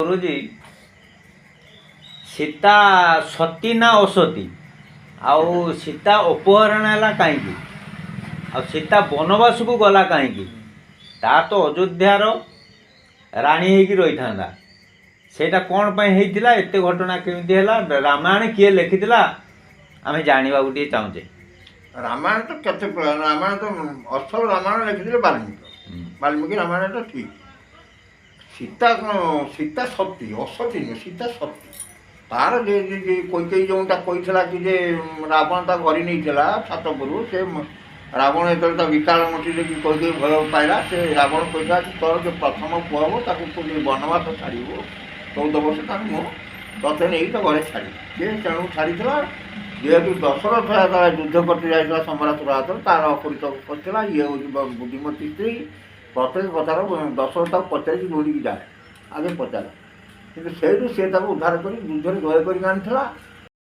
गुरुजी सीता सती ना असती आउ सीता अपहरण है कहीं आ सीता बनवास को गला कहीं ता तो अयोध्यार राणी होगी रही था सेटा कौन पाई होता एत घटना केमी है रामायण किए लिखिला आम जाना गोटे चाहूचे रामायण तो केते रामायण तो असल रामायण लिखिले वाल्मीकि रामायण तो ठीक सीता सीता सती असती नुह सीता सती तार जे कई जोटा कहीला कि जे रावण ता घर नहीं छातपुर से रावण जो विकाल मुठिले कि कई भल पाइला से रावण कहला कि तोर जो प्रथम पुआ हम ताकू बनवास छाड़ 14 वर्ष तक मुझे नहीं तो घरे छाड़ी सी तेणु छाड़ी जेहेतु दशरथ युद्ध करते जाता सम्राट हाथ तार अपहृत करता ये हूँ बुद्धिमती स्त्री प्रत्येक कथार दशरथ पचारि दौड़ी जाए आगे पचार कि से उद्धार कर युद्ध जय कर